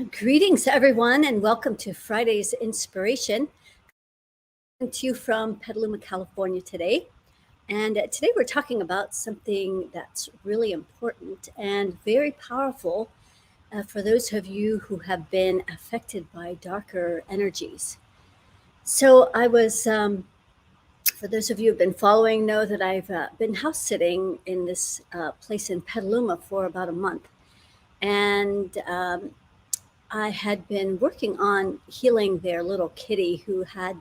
Greetings, everyone, and welcome to Friday's Inspiration. Coming to you from Petaluma, California today. And today we're talking about something that's really important and very powerful for those of you who have been affected by darker energies. So I was, for those of you who have been following, know that I've been house sitting in this place in Petaluma for about a month. And I had been working on healing their little kitty who had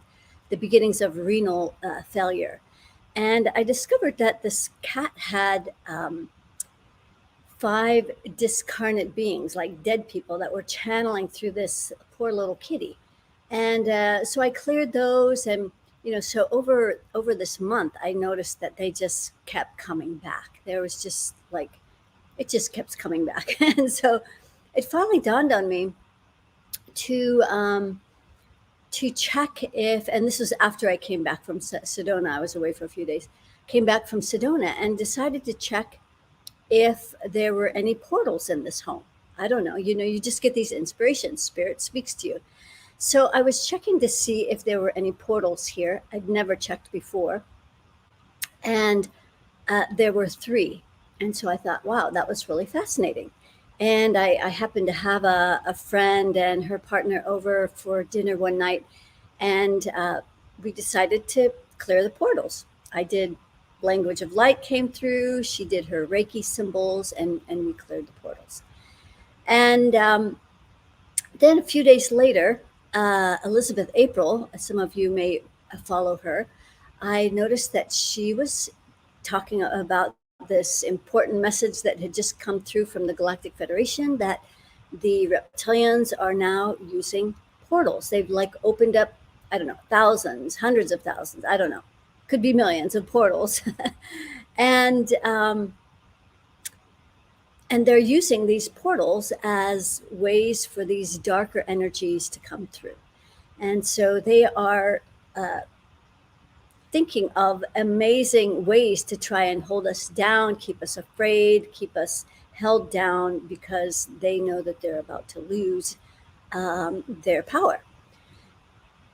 the beginnings of renal failure. And I discovered that this cat had 5 discarnate beings, like dead people, that were channeling through this poor little kitty. And so I cleared those. And, so over this month, I noticed that they just kept coming back. There was just like, it just kept coming back. And so it finally dawned on me to check if, and this was after I came back from Sedona. I was away for a few days, came back from Sedona and decided to check if there were any portals in this home. I don't know, you just get these inspirations. Spirit speaks to you. So I was checking to see if there were any portals here. I'd never checked before. And there were 3. And so I thought, wow, that was really fascinating. And I happened to have a friend and her partner over for dinner one night, and we decided to clear the portals. I did language of light came through, she did her Reiki symbols, and we cleared the portals. And then a few days later, Elizabeth April, some of you may follow her, I noticed that she was talking about this important message that had just come through from the Galactic Federation, that the reptilians are now using portals. They've like opened up, I don't know, thousands, hundreds of thousands, I don't know, could be millions of portals. And they're using these portals as ways for these darker energies to come through. And so they are thinking of amazing ways to try and hold us down, keep us afraid, keep us held down, because they know that they're about to lose their power.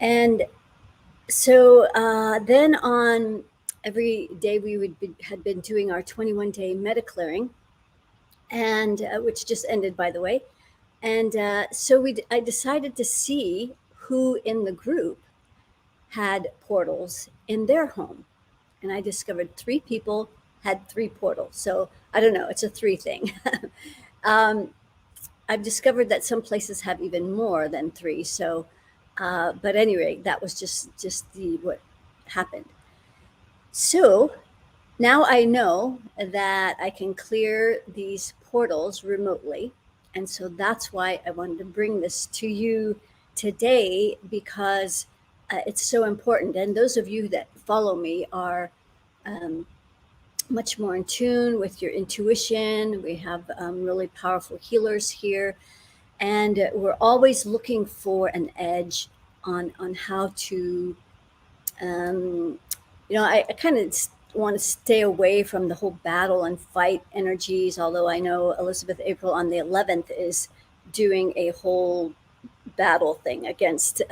And so then on every day we had been doing our 21-day MediClearing, and which just ended, by the way. And so I decided to see who in the group had portals in their home. And I discovered 3 people had 3 portals. So I don't know, it's a 3 thing. I've discovered that some places have even more than 3. So, but anyway, that was just what happened. So now I know that I can clear these portals remotely. And so that's why I wanted to bring this to you today, because it's so important. And those of you that follow me are much more in tune with your intuition. We have really powerful healers here. And we're always looking for an edge on how to, I kind of want to stay away from the whole battle and fight energies, although I know Elizabeth April on the 11th is doing a whole battle thing against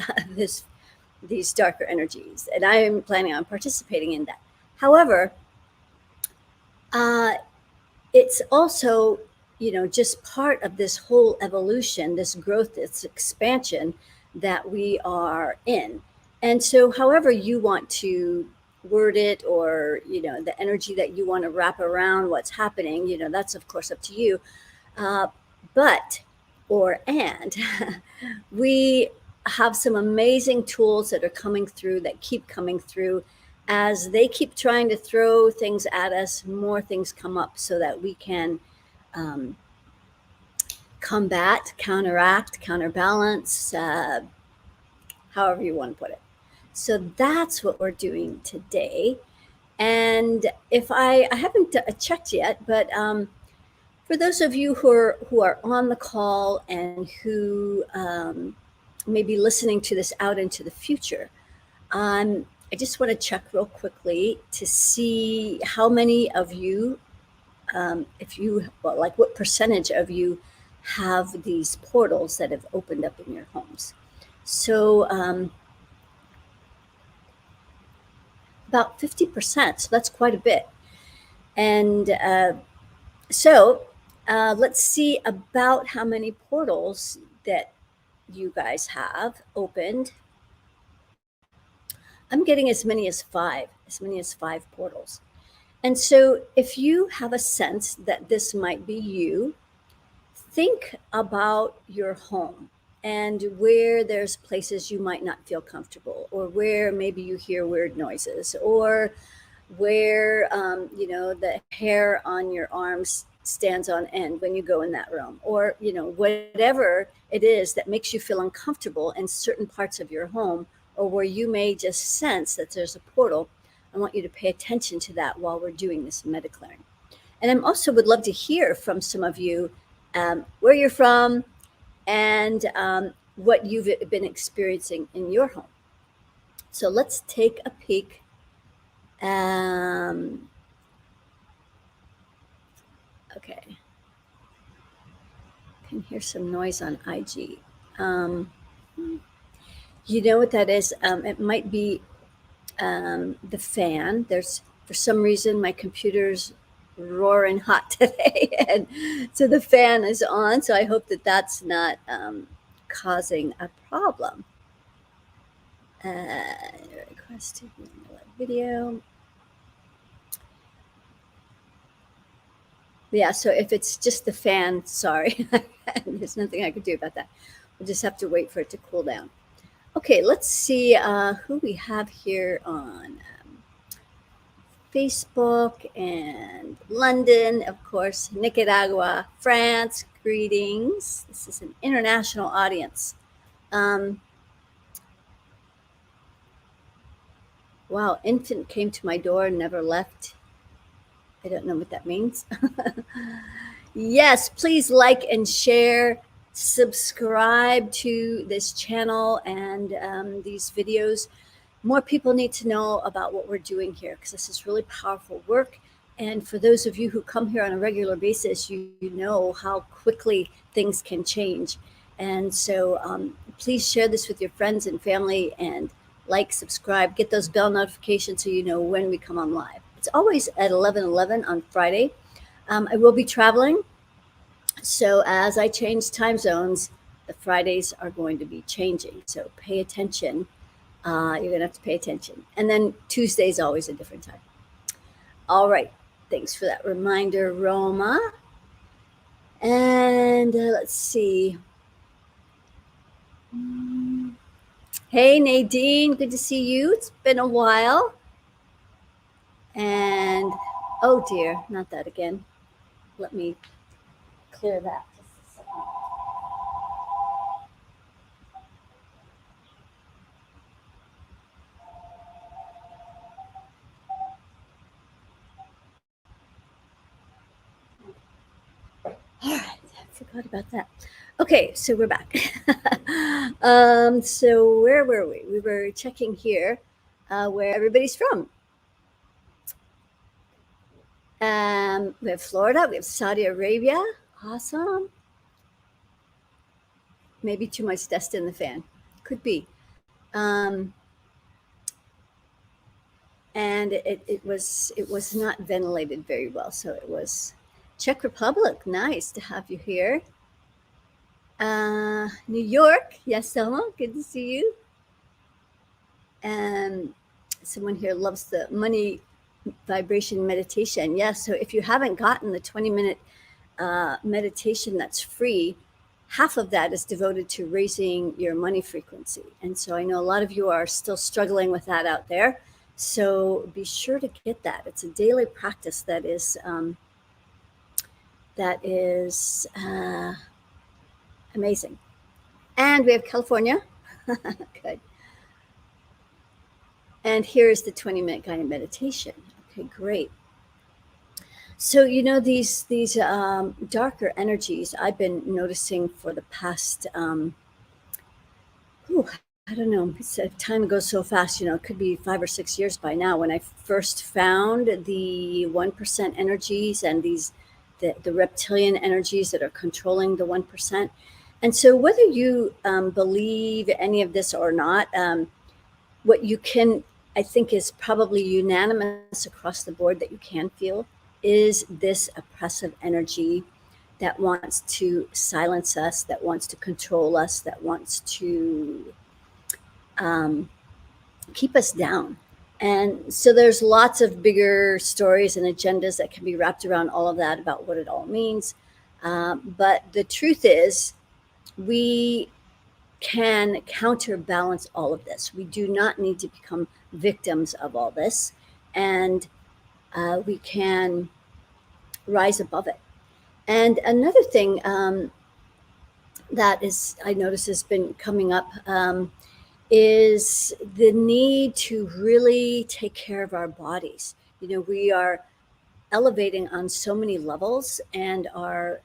these darker energies, and I am planning on participating in that. However, it's also, just part of this whole evolution, this growth, this expansion that we are in. And so however you want to word it, or, the energy that you want to wrap around what's happening, that's of course up to you. We have some amazing tools that are coming through, that keep coming through. As they keep trying to throw things at us, more things come up so that we can combat, counteract, counterbalance, however you want to put it. So that's what we're doing today. And if I haven't checked yet, but for those of you who are on the call and who may be listening to this out into the future, I just want to check real quickly to see how many of you, what percentage of you have these portals that have opened up in your homes. So about 50%, so that's quite a bit. And so let's see about how many portals that you guys have opened. I'm getting as many as five portals. And so if you have a sense that this might be you, think about your home and where there's places you might not feel comfortable, or where maybe you hear weird noises, or where the hair on your arms stands on end when you go in that room, or whatever it is that makes you feel uncomfortable in certain parts of your home, or where you may just sense that there's a portal. I want you to pay attention to that while we're doing this MediClearing. And I also would love to hear from some of you where you're from and what you've been experiencing in your home. So let's take a peek. Okay. Can hear some noise on IG. You know what that is? It might be the fan. For some reason, my computer's roaring hot today, and so the fan is on. So I hope that that's not causing a problem. Request to be in the video. Yeah, so if it's just the fan, sorry, there's nothing I could do about that. We'll just have to wait for it to cool down. Okay, let's see who we have here on Facebook and London, of course, Nicaragua, France. Greetings. This is an international audience. Wow, infant came to my door and never left. I don't know what that means. Yes, please like and share. Subscribe to this channel and these videos. More people need to know about what we're doing here, because this is really powerful work. And for those of you who come here on a regular basis, you know how quickly things can change. And so please share this with your friends and family, and like, subscribe, get those bell notifications so you know when we come on live. It's always at 11:11 on Friday. I will be traveling. So as I change time zones, the Fridays are going to be changing. So pay attention. You're going to have to pay attention. And then Tuesday is always a different time. All right. Thanks for that reminder, Roma. And let's see. Hey, Nadine. Good to see you. It's been a while. And, oh dear, not that again. Let me clear that just a second. All right, I forgot about that. Okay, so we're back. So where were we? We were checking here where everybody's from. We have Florida, we have Saudi Arabia. Awesome. Maybe too much dust in the fan. Could be. And it was not ventilated very well. So it was Czech Republic. Nice to have you here. New York. Yes, Selma. Good to see you. And someone here loves the money vibration meditation. Yes. So if you haven't gotten the 20-minute meditation that's free, half of that is devoted to raising your money frequency. And so I know a lot of you are still struggling with that out there. So be sure to get that. It's a daily practice that is amazing. And we have California. Good. And here's the 20-minute guided meditation. Okay, great. So, these darker energies I've been noticing for the past, I don't know, time goes so fast, it could be 5 or 6 years by now, when I first found the 1% energies and these the reptilian energies that are controlling the 1%. And so whether you believe any of this or not, what you can, I think, is probably unanimous across the board that you can feel is this oppressive energy that wants to silence us, that wants to control us, that wants to keep us down. And so there's lots of bigger stories and agendas that can be wrapped around all of that about what it all means. But the truth is, we can counterbalance all of this. We do not need to become victims of all this, and we can rise above it. And another thing that is, I notice, has been coming up is the need to really take care of our bodies. You know, we are elevating on so many levels, and our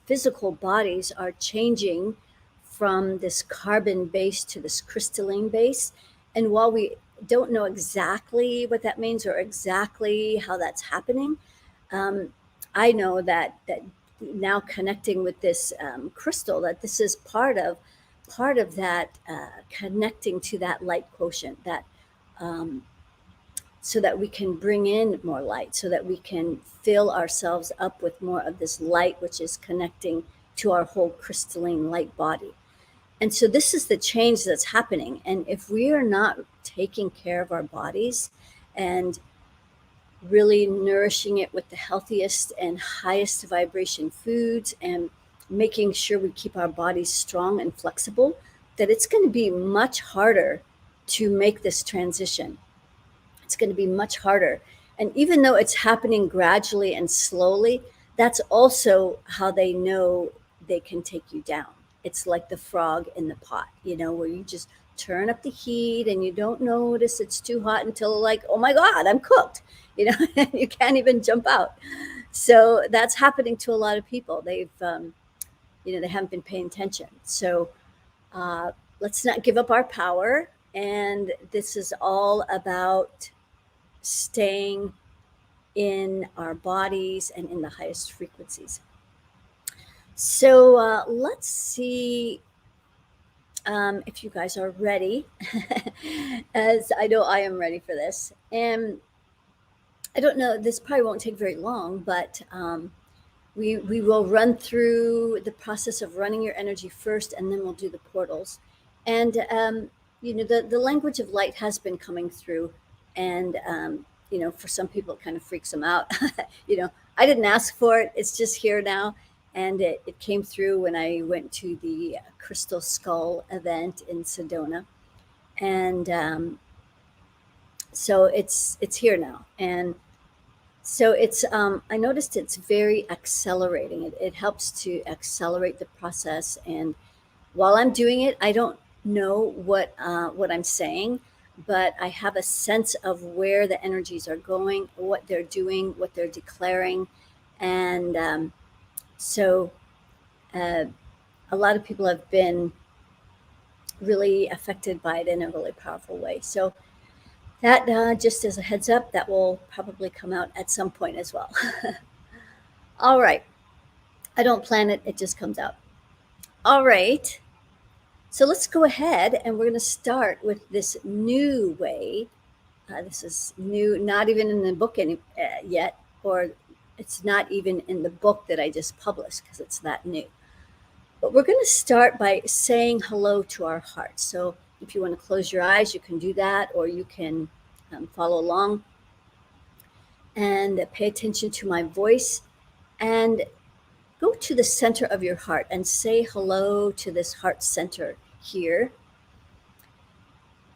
physical bodies are changing from this carbon base to this crystalline base. And while we don't know exactly what that means or exactly how that's happening, I know that now connecting with this crystal, that this is part of that connecting to that light quotient, that so that we can bring in more light, so that we can fill ourselves up with more of this light, which is connecting to our whole crystalline light body. And so this is the change that's happening. And if we are not taking care of our bodies and really nourishing it with the healthiest and highest vibration foods, and making sure we keep our bodies strong and flexible, that it's going to be much harder to make this transition. It's going to be much harder. And even though it's happening gradually and slowly, that's also how they know they can take you down. It's like the frog in the pot, you know, where you just turn up the heat and you don't notice it's too hot until, like, oh my God, I'm cooked, you know, and you can't even jump out. So that's happening to a lot of people. They've, you know, they haven't been paying attention. So let's not give up our power. And this is all about staying in our bodies and in the highest frequencies. So let's see if you guys are ready, as I know I am ready for this. And I don't know, this probably won't take very long, but we will run through the process of running your energy first, and then we'll do the portals. And, you know, the language of light has been coming through, and, you know, for some people, it kind of freaks them out. You know, I didn't ask for it. It's just here now. And it came through when I went to the Crystal Skull event in Sedona. And so it's here now. And so it's, I noticed it's very accelerating. It helps to accelerate the process. And while I'm doing it, I don't know what I'm saying, but I have a sense of where the energies are going, what they're doing, what they're declaring. And so a lot of people have been really affected by it in a really powerful way. So that, just as a heads up, that will probably come out at some point as well. All right. I don't plan it. It just comes out. All right. So let's go ahead, and we're going to start with this new way. This is new, not even in the book yet, or it's not even in the book that I just published, because it's that new. But we're going to start by saying hello to our heart. So if you want to close your eyes, you can do that, or you can follow along and pay attention to my voice, and go to the center of your heart and say hello to this heart center here.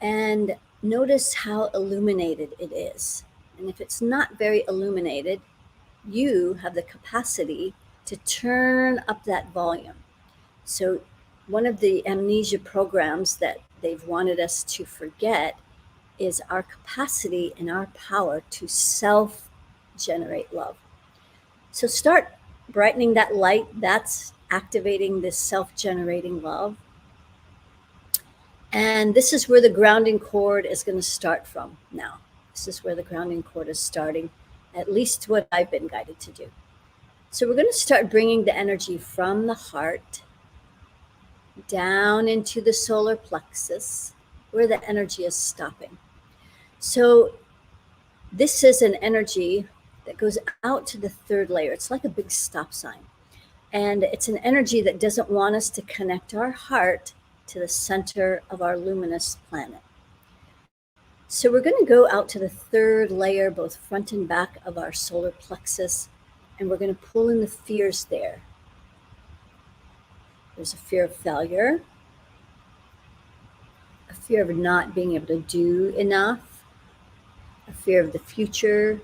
And notice how illuminated it is. And if it's not very illuminated, you have the capacity to turn up that volume. So one of the amnesia programs that they've wanted us to forget is our capacity and our power to self-generate love. So start brightening that light. That's activating this self-generating love. And this is where the grounding cord is going to start from now. This is where the grounding cord is starting, at least what I've been guided to do. So we're going to start bringing the energy from the heart down into the solar plexus where the energy is stopping. So this is an energy that goes out to the third layer. It's like a big stop sign. And it's an energy that doesn't want us to connect our heart to the center of our luminous planet. So we're going to go out to the third layer, both front and back of our solar plexus, and we're going to pull in the fears there. There's a fear of failure, a fear of not being able to do enough, a fear of the future,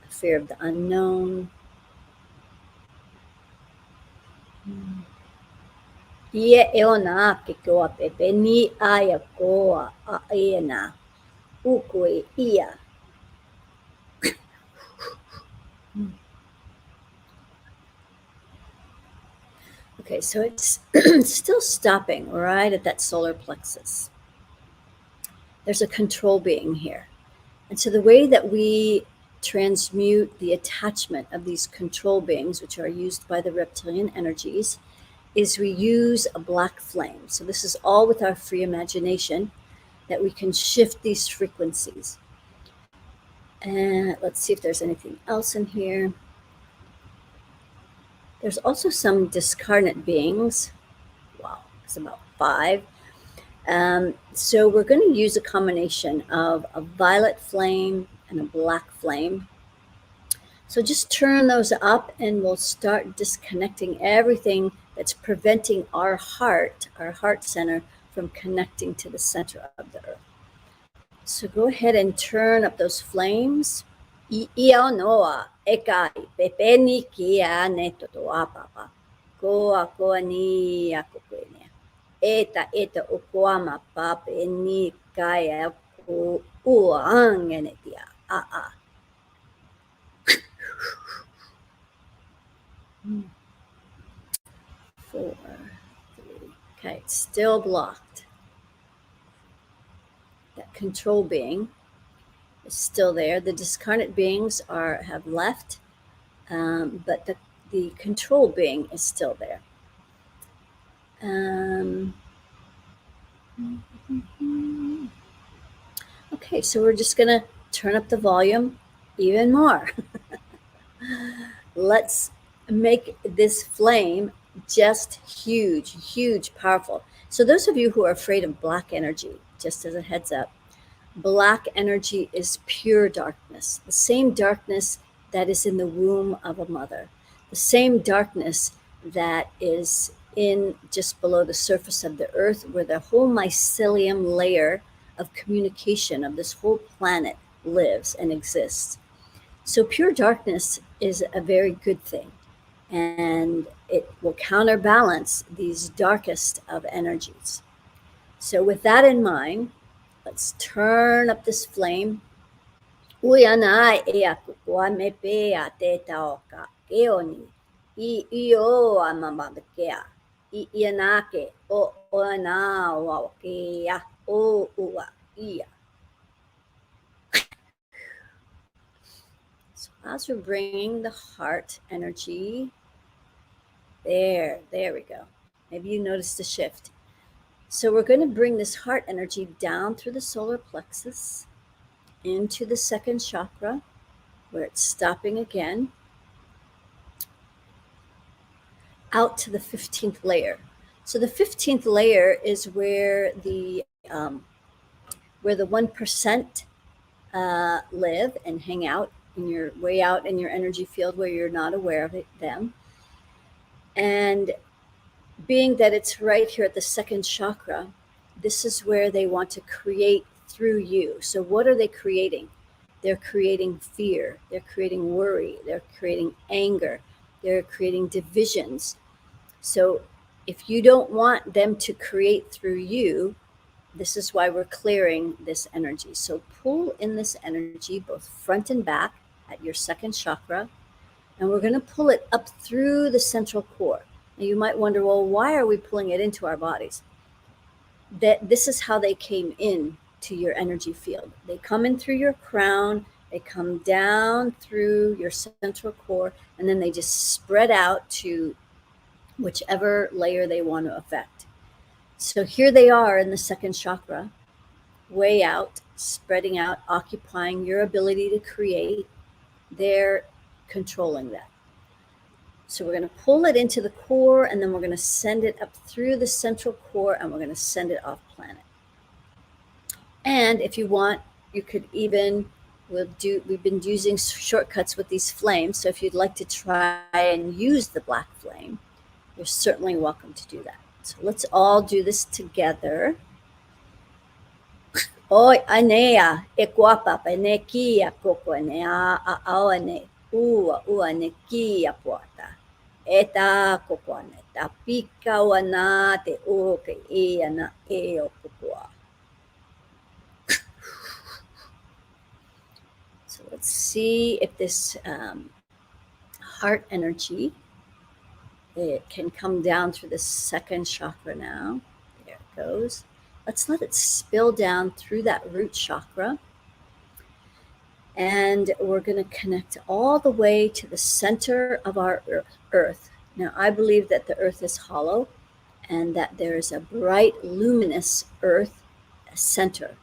a fear of the unknown. Ia eona ke koa pepe ni aya koa a ena ukue ia. Okay, so it's still stopping right at that solar plexus. There's a control being here. And so the way that we transmute the attachment of these control beings, which are used by the reptilian energies, is we use a black flame. So this is all with our free imagination that we can shift these frequencies. And let's see if there's anything else in here. There's also some discarnate beings. Wow, it's about 5. So we're going to use a combination of a violet flame and a black flame. So just turn those up and we'll start disconnecting everything that's preventing our heart center, from connecting to the center of the earth. So go ahead and turn up those flames. Ia noa ekai pepeni kia neto toa papa. Koa ni akokwene. Eta okoama pape ni kaya ko uangenetia. 4, 3. Okay, it's still blocked. That control being is still there. The discarnate beings have left, but the control being is still there. Okay, so we're just going to turn up the volume even more. Let's make this flame just huge, powerful. So those of you who are afraid of black energy, just as a heads up, black energy is pure darkness, the same darkness that is in the womb of a mother, the same darkness that is in just below the surface of the earth, where the whole mycelium layer of communication of this whole planet lives and exists. So pure darkness is a very good thing, and it will counterbalance these darkest of energies. So with that in mind, let's turn up this flame. Uyanai ea kukua mepe a te taoka keoni. I amamabekea. I ianake o oana wawakea o ua ia. So as we're bringing the heart energy, there we go. Maybe you noticed a shift. So we're going to bring this heart energy down through the solar plexus into the second chakra, where it's stopping again, out to the 15th layer. So the 15th layer is where the 1% live and hang out in your way out in your energy field where you're not aware of them. And being that it's right here at the second chakra, this is where they want to create through you. So what are they creating? They're creating fear, they're creating worry, they're creating anger, they're creating divisions. So if you don't want them to create through you, this is why we're clearing this energy. So pull in this energy both front and back at your second chakra, and we're going to pull it up through the central core. Now you might wonder, well, why are we pulling it into our bodies? This is how they came in to your energy field. They come in through your crown, They come down through your central core, and then they just spread out to whichever layer they want to affect. So here they are in the second chakra, way out, spreading out, occupying your ability to create. They're controlling that. So we're going to pull it into the core, and then we're going to send it up through the central core, and we're going to send it off planet. And if you want, you could even, we've been using shortcuts with these flames. So if you'd like to try and use the black flame, you're certainly welcome to do that. So let's all do this together. Oi, anea, e guapa, ne kia coco, ne a aone, ua ne kia puata. Eta coco, ne ta pika wana te o ke e ana e o cocoa. So let's see if this heart energy, it can come down through the second chakra now. There it goes. Let's let it spill down through that root chakra. And we're going to connect all the way to the center of our earth. Now, I believe that the earth is hollow and that there is a bright, luminous earth center.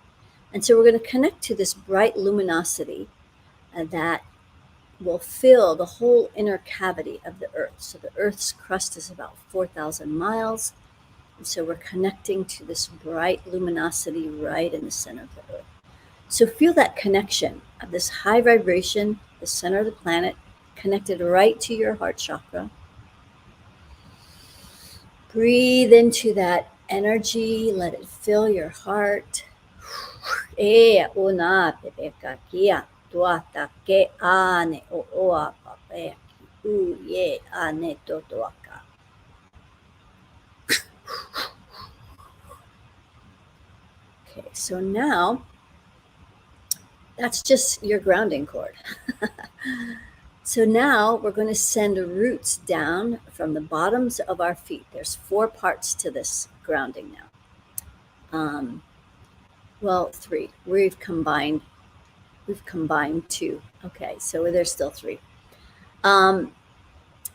And so we're going to connect to this bright luminosity that will fill the whole inner cavity of the earth. So the earth's crust is about 4,000 miles. And so we're connecting to this bright luminosity right in the center of the earth. So feel that connection of this high vibration, the center of the planet, connected right to your heart chakra. Breathe into that energy. Let it fill your heart. Tuata ke ane o oa pape u ye ane totoaka. Okay, so now that's just your grounding cord. So now we're going to send roots down from the bottoms of our feet. There's 4 parts to this grounding now. Well, 3. We've combined 2. Okay, so there's still 3.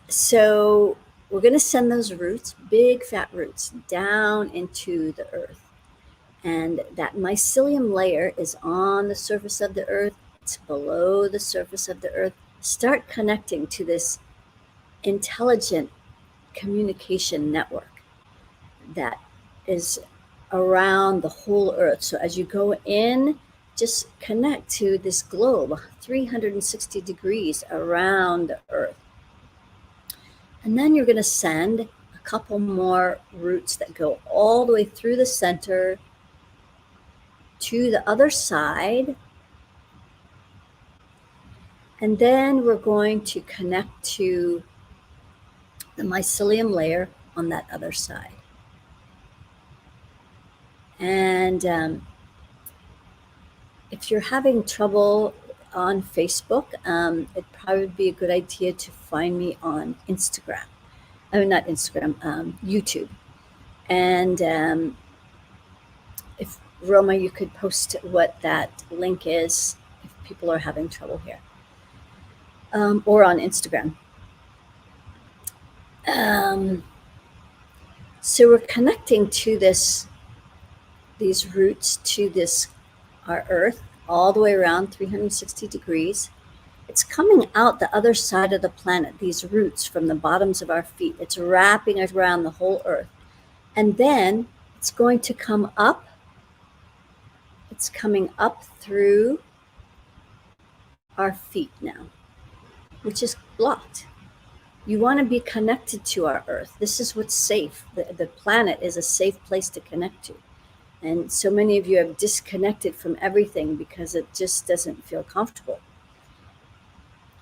So we're going to send those roots, big fat roots, down into the earth. And that mycelium layer is on the surface of the earth. It's below the surface of the earth. Start connecting to this intelligent communication network that is around the whole earth. So as you go in, just connect to this globe 360 degrees around the earth. And then you're going to send a couple more roots that go all the way through the center to the other side. And then we're going to connect to the mycelium layer on that other side. And if you're having trouble on Facebook, it'd probably be a good idea to find me on Instagram. I mean, not Instagram, YouTube. And if Roma, you could post what that link is if people are having trouble here. Or on Instagram. So we're connecting to these roots to our earth all the way around 360 degrees. It's coming out the other side of the planet, these roots from the bottoms of our feet. It's wrapping around the whole earth. And then it's going to come up. It's coming up through our feet now, which is blocked. You want to be connected to our earth. This is what's safe. The planet is a safe place to connect to. And so many of you have disconnected from everything because it just doesn't feel comfortable.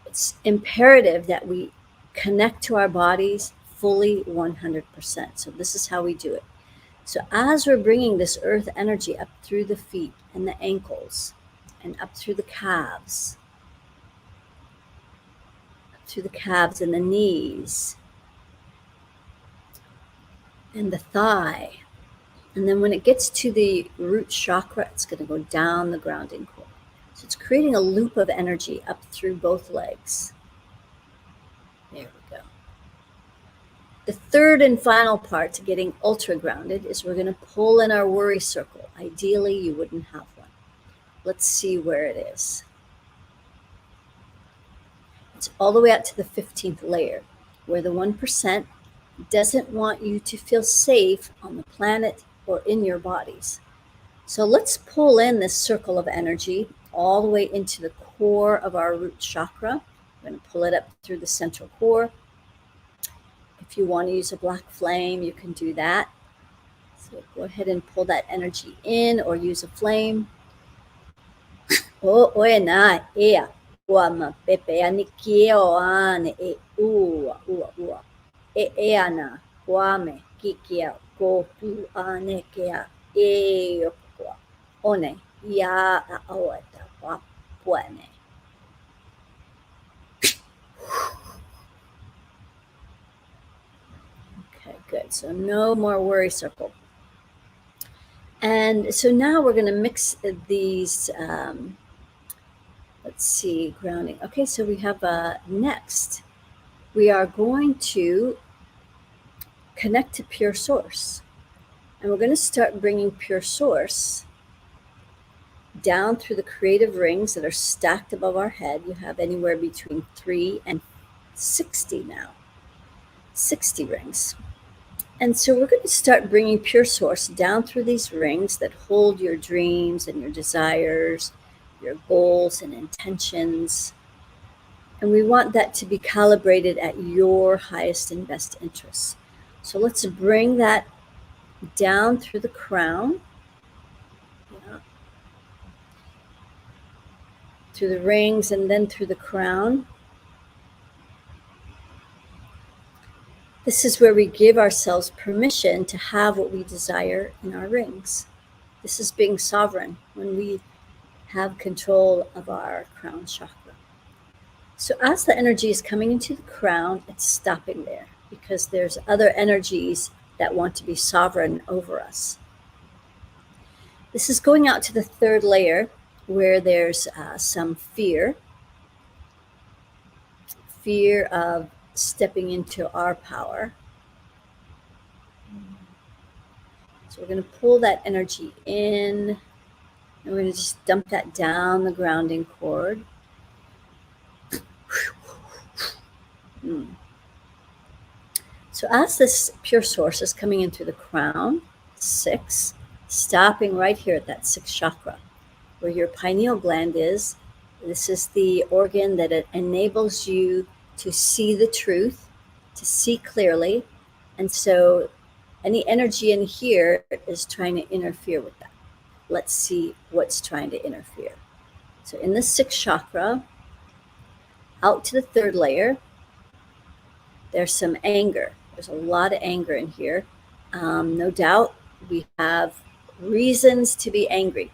It's imperative that we connect to our bodies fully 100%. So this is how we do it. So as we're bringing this earth energy up through the feet and the ankles and up through the calves, and the knees and the thigh. And then when it gets to the root chakra, it's going to go down the grounding cord. So it's creating a loop of energy up through both legs. There we go. The third and final part to getting ultra grounded is we're going to pull in our worry circle. Ideally, you wouldn't have one. Let's see where it is. It's all the way out to the 15th layer, where the 1% doesn't want you to feel safe on the planet or in your bodies. So let's pull in this circle of energy all the way into the core of our root chakra. We're going to pull it up through the central core. If you want to use a black flame, you can do that. So go ahead and pull that energy in or use a flame. Pepe anikio ane e ua ua. E ana kwame kikia ko tu ane kia e okwa. One ya aoeta wa puane. Okay, good. So no more worry circle. And so now we're going to mix these, let's see, grounding. Okay, so we have next, we are going to connect to pure source. And we're going to start bringing pure source down through the creative rings that are stacked above our head. You have anywhere between 3 and 60 now, 60 rings. And so we're going to start bringing pure source down through these rings that hold your dreams and your desires, your goals and intentions. And we want that to be calibrated at your highest and best interests. So let's bring that down through the crown, through the rings and then through the crown. This is where we give ourselves permission to have what we desire in our rings. This is being sovereign when we have control of our crown chakra. So as the energy is coming into the crown, it's stopping there because there's other energies that want to be sovereign over us. This is going out to the 3rd layer where there's some fear of stepping into our power. So we're going to pull that energy in, and we're going to just dump that down the grounding cord. So as this pure source is coming in through the crown, 6, stopping right here at that 6th chakra, where your pineal gland is. This is the organ that it enables you to see the truth, to see clearly. And so any energy in here is trying to interfere with that. Let's see what's trying to interfere. So in the 6th chakra, out to the 3rd layer, there's some anger. There's a lot of anger in here. No doubt we have reasons to be angry.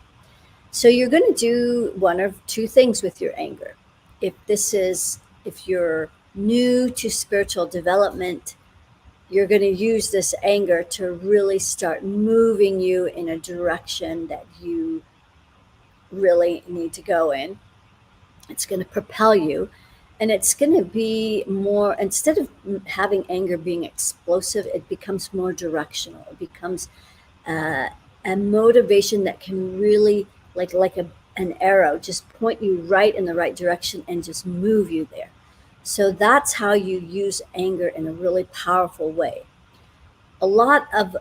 So you're going to do one of two things with your anger. If you're new to spiritual development, you're going to use this anger to really start moving you in a direction that you really need to go in. It's going to propel you, and it's going to be more, instead of having anger being explosive, it becomes more directional. It becomes a motivation that can really, like an arrow, just point you right in the right direction and just move you there. So that's how you use anger in a really powerful way. A lot of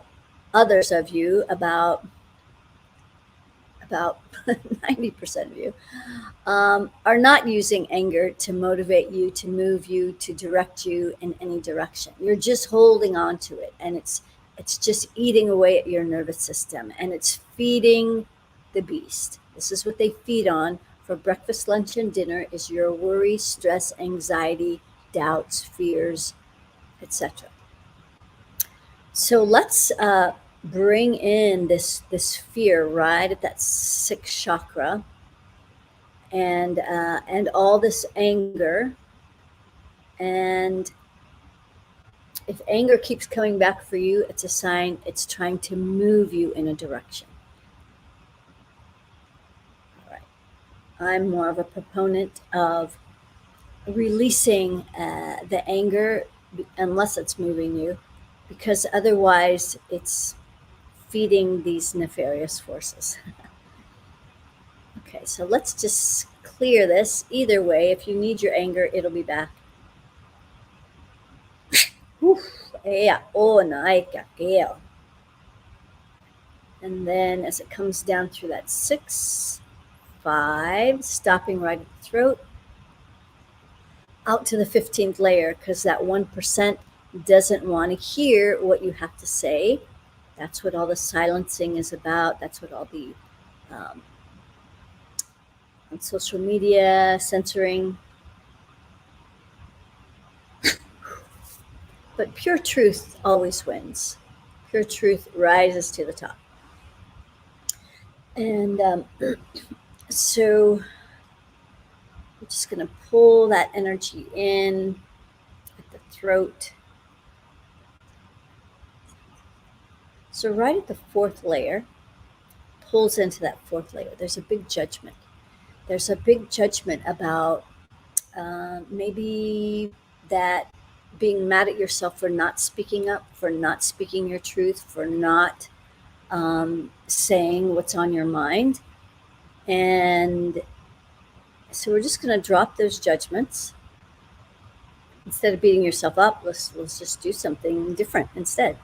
others of you, about 90% of you, are not using anger to motivate you, to move you, to direct you in any direction. You're just holding on to it, and it's just eating away at your nervous system, and it's feeding the beast. This is what they feed on for breakfast, lunch, and dinner, is your worry, stress, anxiety, doubts, fears, etc. So let's bring in this fear right at that 6th chakra, and all this anger. And if anger keeps coming back for you, it's a sign it's trying to move you in a direction. All right. I'm more of a proponent of releasing the anger, unless it's moving you, because otherwise it's feeding these nefarious forces. Okay, so let's just clear this. Either way, if you need your anger, it'll be back. And then as it comes down through that 6, 5, stopping right at the throat, out to the 15th layer, because that 1% doesn't want to hear what you have to say. That's what all the silencing is about. That's what all the on social media censoring. But pure truth always wins. Pure truth rises to the top. And so I'm just going to pull that energy in at the throat. So right at the 4th layer, pulls into that 4th layer. There's a big judgment. There's a big judgment about maybe that being mad at yourself for not speaking up, for not speaking your truth, for not saying what's on your mind. And so we're just going to drop those judgments. Instead of beating yourself up, let's just do something different instead.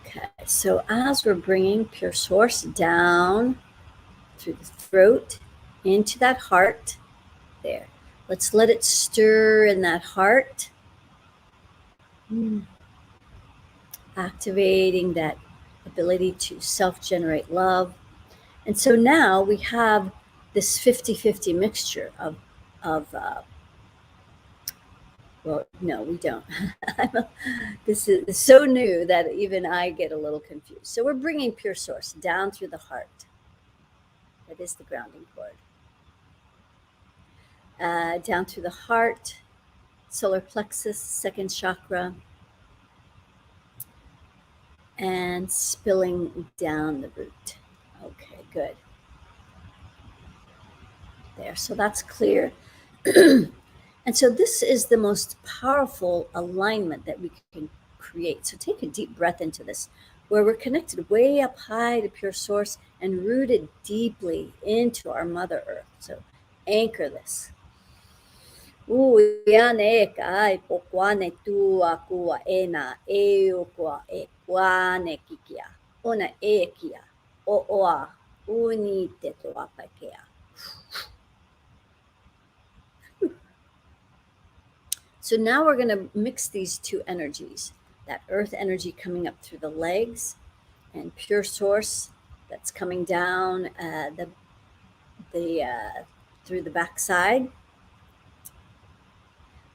Okay, so as we're bringing pure source down through the throat into that heart, there. Let's let it stir in that heart. Activating that ability to self-generate love. And so now we have this 50-50 mixture of well, no, we don't. This is so new that even I get a little confused. So we're bringing pure source down through the heart. That is the grounding cord. Down through the heart, solar plexus, 2nd chakra, and spilling down the root. Okay, good. There, so that's clear. And so this is the most powerful alignment that we can create. So take a deep breath into this, where we're connected way up high to pure source and rooted deeply into our Mother Earth. So anchor this. So now we're going to mix these two energies, that earth energy coming up through the legs and pure source that's coming down through the backside.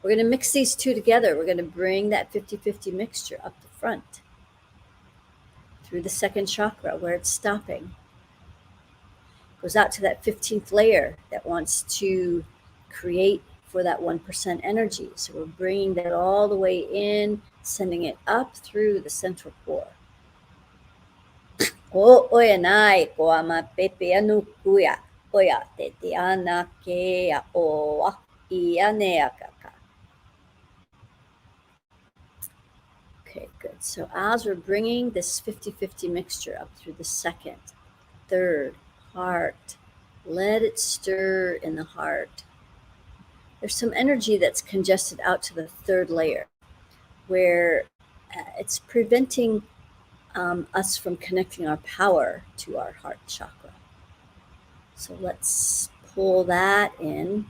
We're going to mix these two together. We're going to bring that 50-50 mixture up the front through the 2nd chakra where it's stopping. Goes out to that 15th layer that wants to create for that 1% energy. So we're bringing that all the way in, sending it up through the central core. Okay, good. So as we're bringing this 50-50 mixture up through the 2nd, 3rd, heart, let it stir in the heart. There's some energy that's congested out to the 3rd layer where it's preventing us from connecting our power to our heart chakra. So let's pull that in.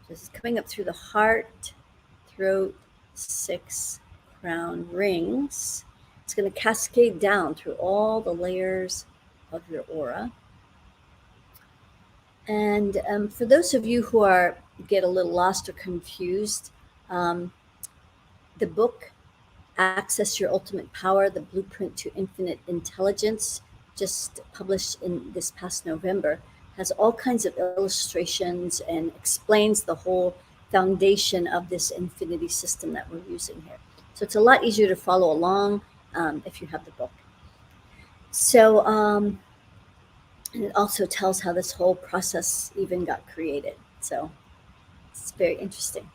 This is coming up through the heart, throat, 6 crown rings. It's going to cascade down through all the layers of your aura. And for those of you who get a little lost or confused, the book Access Your Ultimate Power, The Blueprint to Infinite Intelligence, just published in this past November, has all kinds of illustrations and explains the whole foundation of this infinity system that we're using here. So it's a lot easier to follow along if you have the book. So, and it also tells how this whole process even got created. So it's very interesting.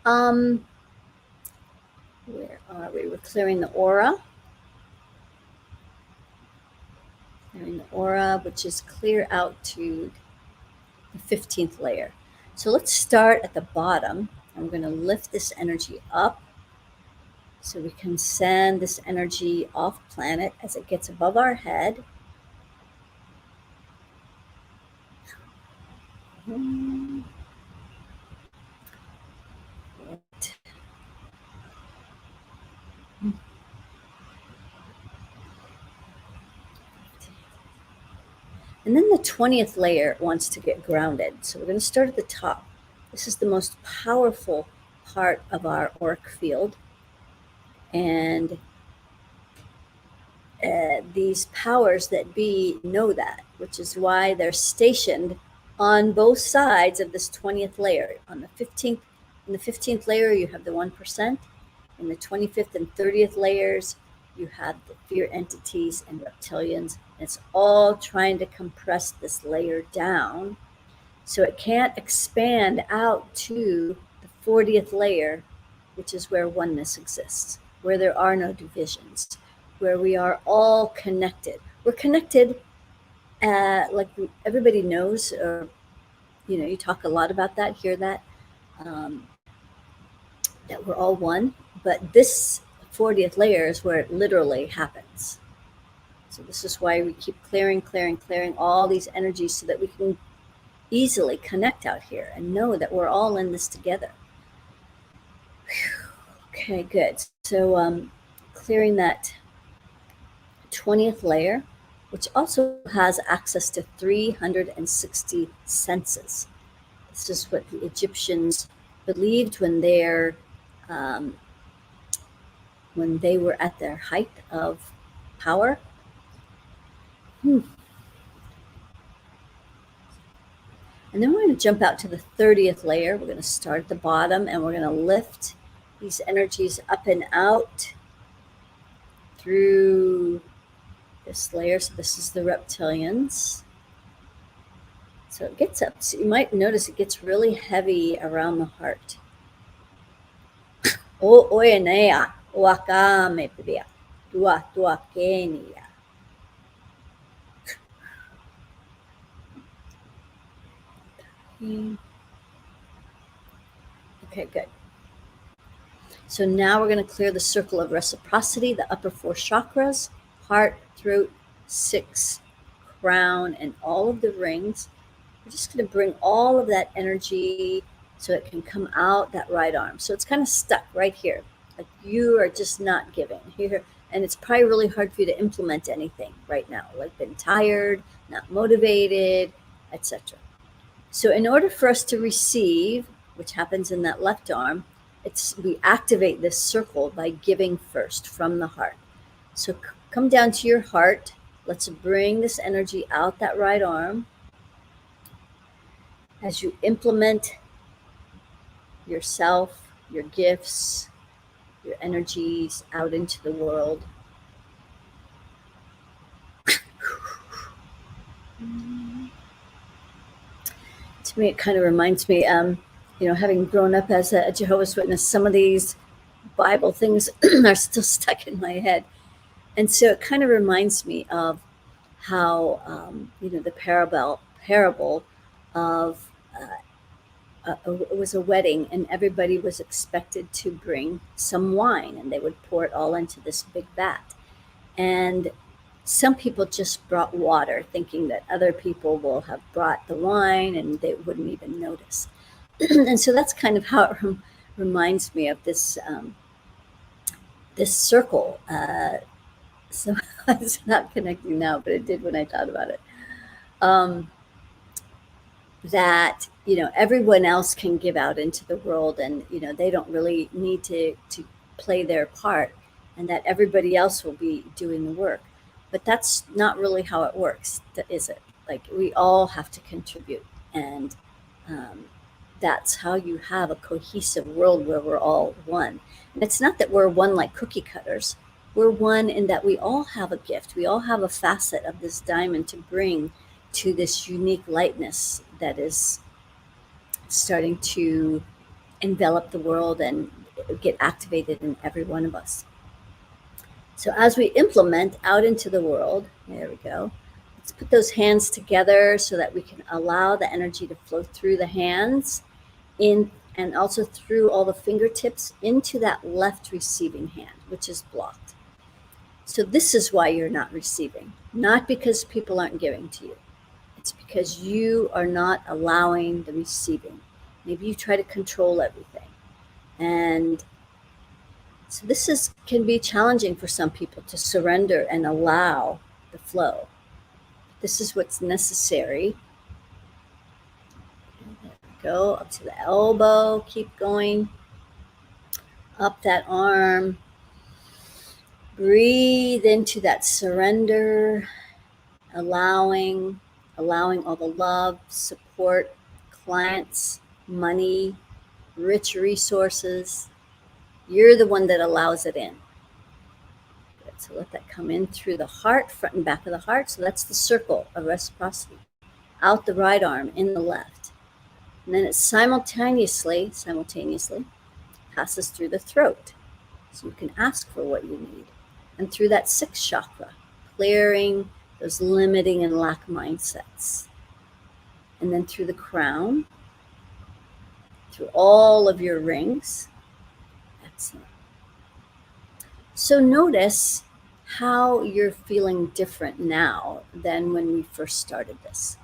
Where are we? We're clearing the aura. Clearing the aura, which is clear out to the 15th layer. So let's start at the bottom. I'm going to lift this energy up so we can send this energy off planet as it gets above our head. And then the 20th layer wants to get grounded. So we're going to start at the top. This is the most powerful part of our auric field. And these powers that be know that, which is why they're stationed on both sides of this 20th layer. On the 15th, in the 15th layer, you have the 1%. In the 25th and 30th layers, you have the fear entities and reptilians. It's all trying to compress this layer down so it can't expand out to the 40th layer, which is where oneness exists, where there are no divisions, where we are all connected. We're connected, like everybody knows, or you talk a lot about that, hear that, that we're all one. But this 40th layer is where it literally happens. So this is why we keep clearing all these energies so that we can easily connect out here and know that we're all in this together. Whew. Okay, good. So clearing that 20th layer, which also has access to 360 senses. This is what the Egyptians believed when they were at their height of power. And then we're going to jump out to the 30th layer. We're going to start at the bottom and we're going to lift these energies up and out through this layer. So this is the reptilians. So it gets up. So you might notice it gets really heavy around the heart. O oenea, oakame pibia, tua kenia. Okay, good. So now we're going to clear the circle of reciprocity, the upper 4 chakras, heart, throat, 6, crown, and all of the rings. We're just going to bring all of that energy so it can come out that right arm. So it's kind of stuck right here. Like you are just not giving here. And it's probably really hard for you to implement anything right now, like been tired, not motivated, etc. So in order for us to receive, which happens in that left arm, we activate this circle by giving first from the heart. So come down to your heart. Let's bring this energy out that right arm. As you implement yourself, your gifts, your energies out into the world. To me, it kind of reminds me, having grown up as a Jehovah's Witness, some of these Bible things are still stuck in my head. And so it kind of reminds me of how, the parable of it was a wedding and everybody was expected to bring some wine and they would pour it all into this big vat. And some people just brought water thinking that other people will have brought the wine and they wouldn't even notice. And so that's kind of how it reminds me of this this circle. So it's not connecting now, but it did when I thought about it. That everyone else can give out into the world, and they don't really need to play their part and that everybody else will be doing the work. But that's not really how it works, is it? Like, we all have to contribute. And that's how you have a cohesive world where we're all one. And it's not that we're one like cookie cutters. We're one in that we all have a gift. We all have a facet of this diamond to bring to this unique lightness that is starting to envelop the world and get activated in every one of us. So as we implement out into the world, there we go. Let's put those hands together so that we can allow the energy to flow through the hands in, and also through all the fingertips into that left receiving hand, which is blocked. So this is why you're not receiving, not because people aren't giving to you. It's because you are not allowing the receiving. Maybe you try to control everything. And so this can be challenging for some people to surrender and allow the flow. This is what's necessary. There we go, up to the elbow, keep going. Up that arm. Breathe into that surrender, allowing all the love, support, clients, money, rich resources. You're the one that allows it in. Good. So let that come in through the heart, front and back of the heart. So that's the circle of reciprocity. Out the right arm, in the left. And then it simultaneously passes through the throat. So you can ask for what you need. And through that sixth chakra, clearing those limiting and lack mindsets. And then through the crown, through all of your rings. Excellent. So notice how you're feeling different now than when we first started this.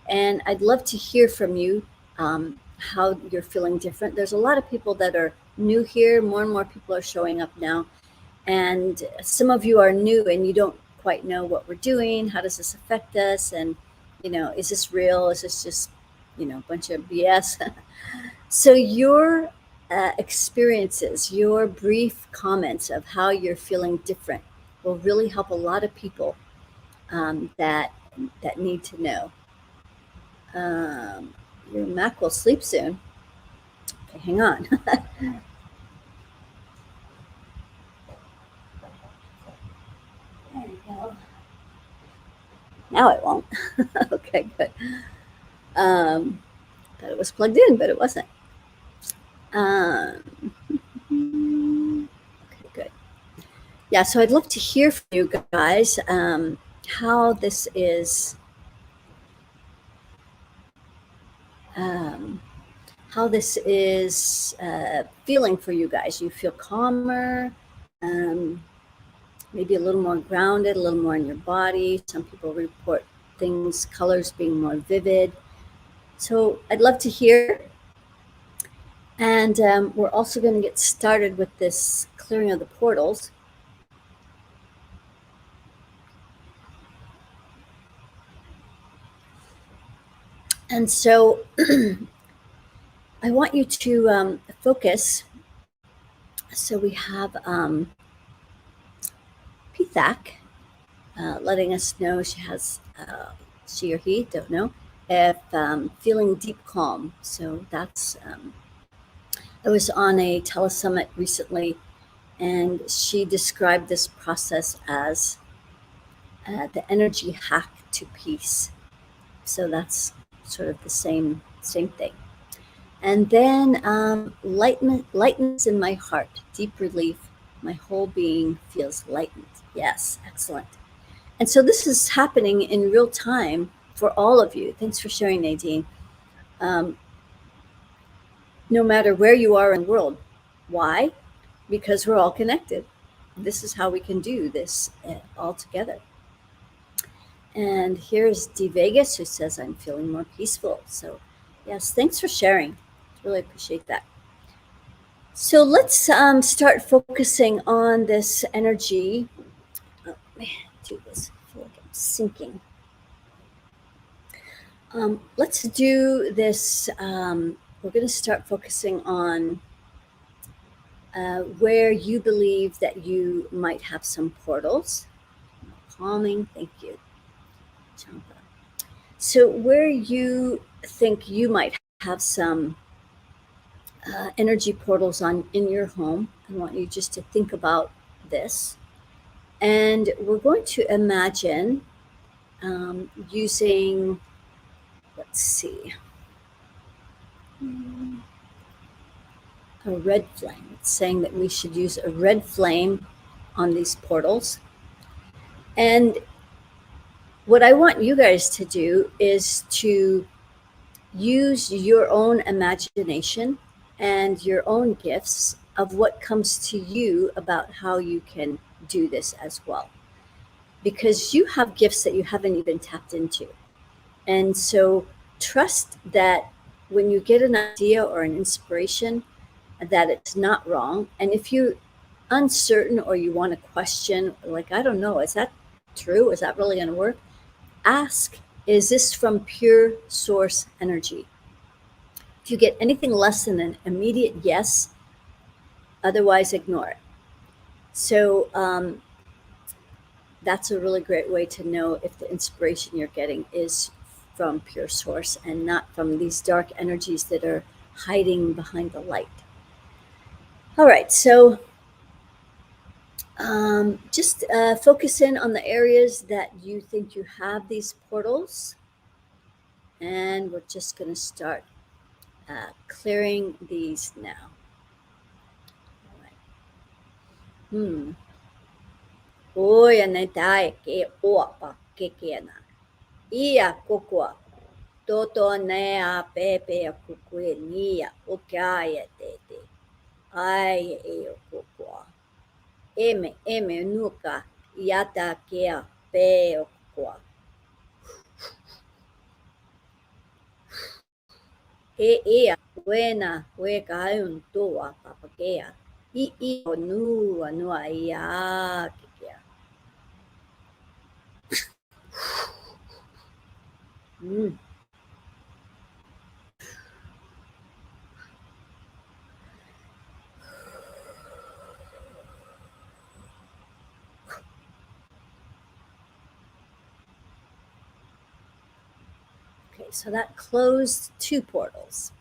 And I'd love to hear from you how you're feeling different. There's a lot of people that are new here. More and more people are showing up now. And some of you are new and you don't quite know what we're doing. How does this affect us? And, is this real? Is this just, a bunch of BS? So your experiences, your brief comments of how you're feeling different will really help a lot of people that need to know. Your Mac will sleep soon. Okay, hang on. There you go. Now it won't. Okay, good. Thought it was plugged in, but it wasn't. Okay, good. Yeah, so I'd love to hear from you guys how this is feeling for you guys. You feel calmer, maybe a little more grounded, a little more in your body. Some people report colors being more vivid. So I'd love to hear. And we're also going to get started with this clearing of the portals. And so I want you to focus. So we have Pithak letting us know she or he, don't know, if feeling deep calm. So that's, I was on a telesummit recently, and she described this process as the energy hack to peace. So that's sort of the same thing. And then lightness in my heart, deep relief. My whole being feels lightened. Yes, excellent. And so this is happening in real time for all of you. Thanks for sharing, Nadine. No matter where you are in the world. Why? Because we're all connected. This is how we can do this all together. And here's D Vegas, who says, I'm feeling more peaceful. So yes, thanks for sharing. Really appreciate that. So let's start focusing on this energy. Oh, man, do this. I feel like I'm sinking. Let's do this. We're going to start focusing on where you believe that you might have some portals. Calming, thank you, Champa. So where you think you might have some energy portals on in your home, I want you just to think about this. And we're going to imagine using, let's see, a red flame. It's saying that we should use a red flame on these portals. And what I want you guys to do is to use your own imagination and your own gifts of what comes to you about how you can do this as well. Because you have gifts that you haven't even tapped into. And so trust that when you get an idea or an inspiration, that it's not wrong. And if you're uncertain or you want to question, like, I don't know, is that true? Is that really going to work? Ask, is this from pure source energy? If you get anything less than an immediate yes, otherwise ignore it. So that's a really great way to know if the inspiration you're getting is from pure source and not from these dark energies that are hiding behind the light. All right, so just focus in on the areas that you think you have these portals. And we're just going to start clearing these now. All right. Oi, anai ke opa ke kena. Ia kokua. Toto nea pepe a kukue nia o kaya tete. Ai e o kokua. Eme nuka iata kea pe o kokua. Ea buena hueca un toa papakea. I o nua ia kikea. Okay, so that closed 2 portals.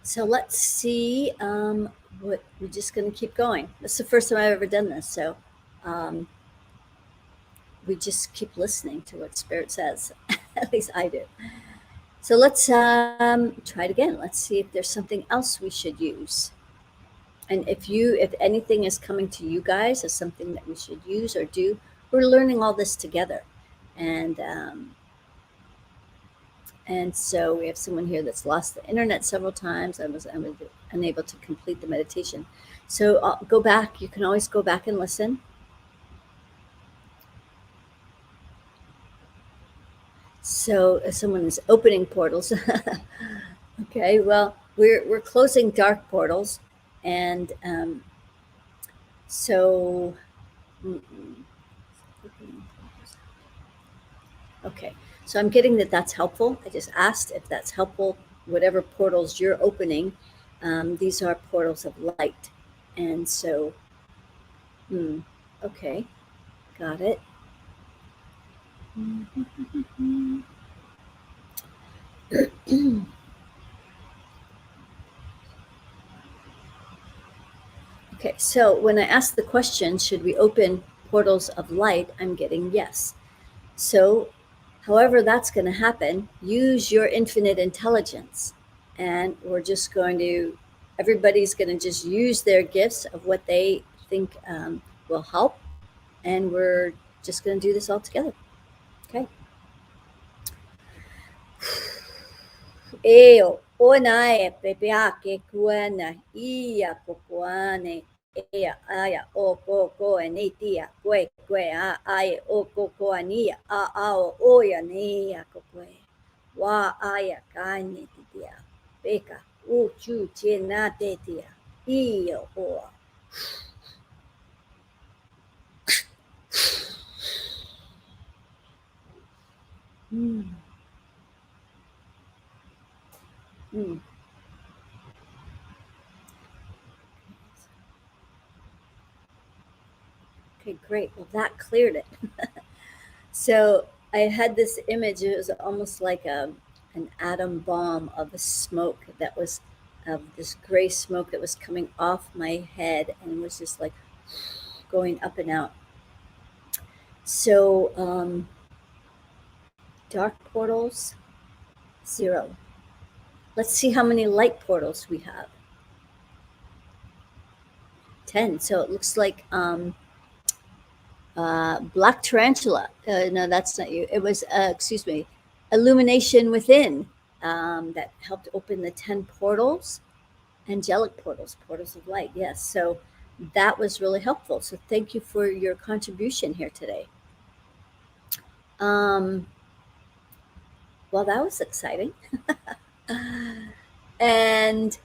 So let's see what we're just going to keep going. This is the first time I've ever done this, so we just keep listening to what Spirit says. At least I do. So let's try it again. Let's see if there's something else we should use. And if anything is coming to you guys as something that we should use or do, we're learning all this together. And so we have someone here that's lost the internet several times. I was unable to complete the meditation. So go back. You can always go back and listen. So someone is opening portals. Okay, well, we're closing dark portals. And so... Okay, so I'm getting that that's helpful. I just asked if that's helpful. Whatever portals you're opening, these are portals of light. And so, okay, got it. Okay, so when I ask the question, should we open portals of light, I'm getting yes. So however that's going to happen, use your infinite intelligence. And we're just everybody's going to just use their gifts of what they think will help. And we're just going to do this all together. Okay. Eo, onae, pepea, ke kuana, ia, kokuane, ea, aya, o, ko, e, tia, kwe, a, ai, o, ko, ania, a, ao, oia, nea, kokwe, wa, aya, kane, titia, peka, u, chu, na, tetia, ia, oa. Okay, great. Well, that cleared it. So I had this image. It was almost like an atom bomb of a smoke that was of this gray smoke that was coming off my head and was just like going up and out. So dark portals, 0. Let's see how many light portals we have. 10. So it looks like black tarantula. No, that's not you. It was, excuse me, illumination within that helped open the 10 portals, angelic portals, portals of light. Yes. So that was really helpful. So thank you for your contribution here today. Well, that was exciting. And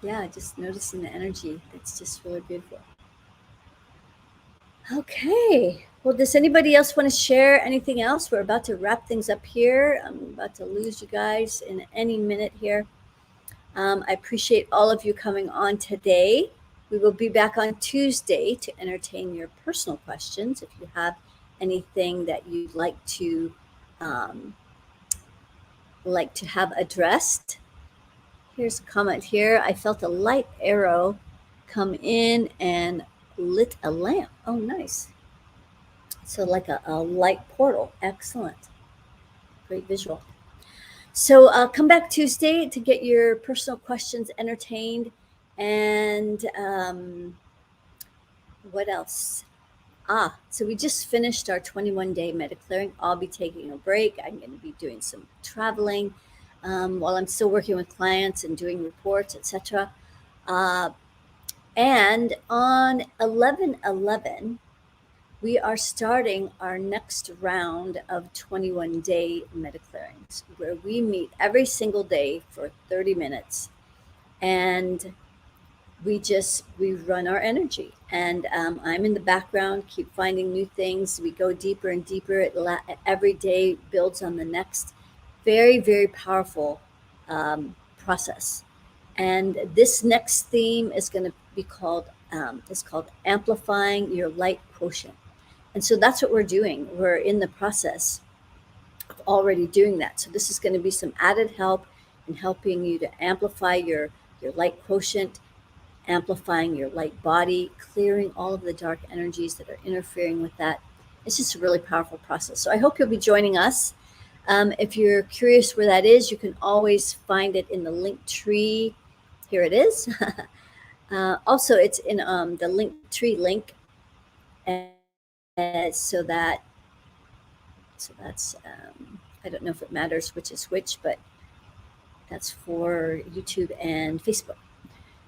yeah, just noticing the energy. That's just really beautiful. Okay. Well, does anybody else want to share anything else? We're about to wrap things up here. I'm about to lose you guys in any minute here. I appreciate all of you coming on today. We will be back on Tuesday to entertain your personal questions. If you have anything that you'd like to have addressed. Here's a comment here. I felt a light arrow come in and lit a lamp. Oh, nice. So like a light portal. Excellent. Great visual. So come back Tuesday to get your personal questions entertained. And what else? So we just finished our 21-day MediClearing. I'll be taking a break. I'm going to be doing some traveling while I'm still working with clients and doing reports, etc. And on 11/11, we are starting our next round of 21-day MediClearings, where we meet every single day for 30 minutes, and we run our energy. And I'm in the background, keep finding new things. We go deeper and deeper. Every day builds on the next. Very, very powerful process. And this next theme is going to be called Amplifying Your Light Quotient. And so that's what we're doing. We're in the process of already doing that. So this is going to be some added help in helping you to amplify your light quotient, amplifying your light body, clearing all of the dark energies that are interfering with that. It's just a really powerful process. So I hope you'll be joining us. If you're curious where that is, you can always find it in the link tree. Here it is. Also, it's in the link tree link. And so that's, I don't know if it matters which is which, but that's for YouTube and Facebook.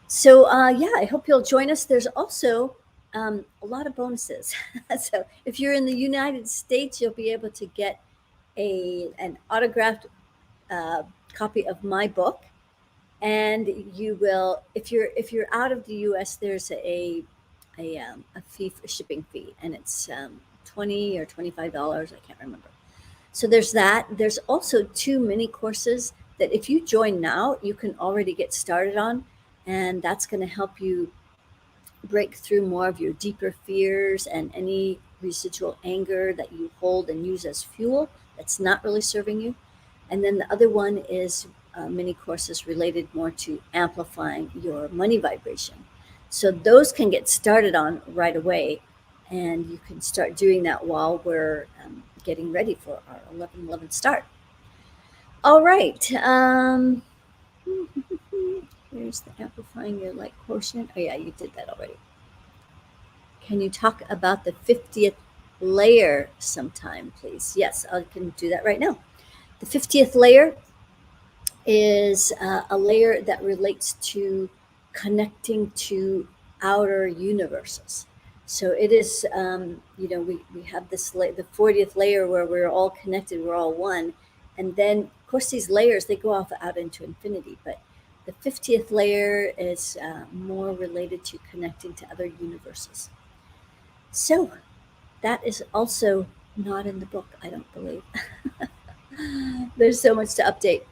So yeah, I hope you'll join us. There's also a lot of bonuses. So if you're in the United States, you'll be able to get an autographed copy of my book, and you will, if you're out of the U.S., there's a fee, for shipping fee, and it's $20 or $25. I can't remember. So there's that. There's also 2 mini courses that if you join now, you can already get started on, and that's going to help you break through more of your deeper fears and any residual anger that you hold and use as fuel that's not really serving you. And then the other one is mini courses related more to amplifying your money vibration. So those can get started on right away, and you can start doing that while we're getting ready for our 11/11 start. All right. Here's the amplifying your light quotient. Oh yeah, you did that already. Can you talk about the 50th layer sometime, please? Yes, I can do that right now. The 50th layer is a layer that relates to connecting to outer universes. So it is, we have this the 40th layer where we're all connected, we're all one. And then, of course, these layers, they go off out into infinity. But the 50th layer is more related to connecting to other universes. So that is also not in the book, I don't believe. There's so much to update.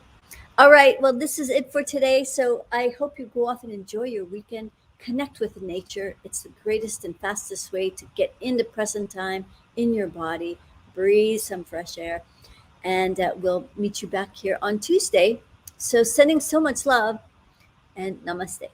All right. Well, this is it for today. So I hope you go off and enjoy your weekend. connect with nature. It's the greatest and fastest way to get into present time in your body. Breathe some fresh air. And we'll meet you back here on Tuesday. So sending so much love, and namaste.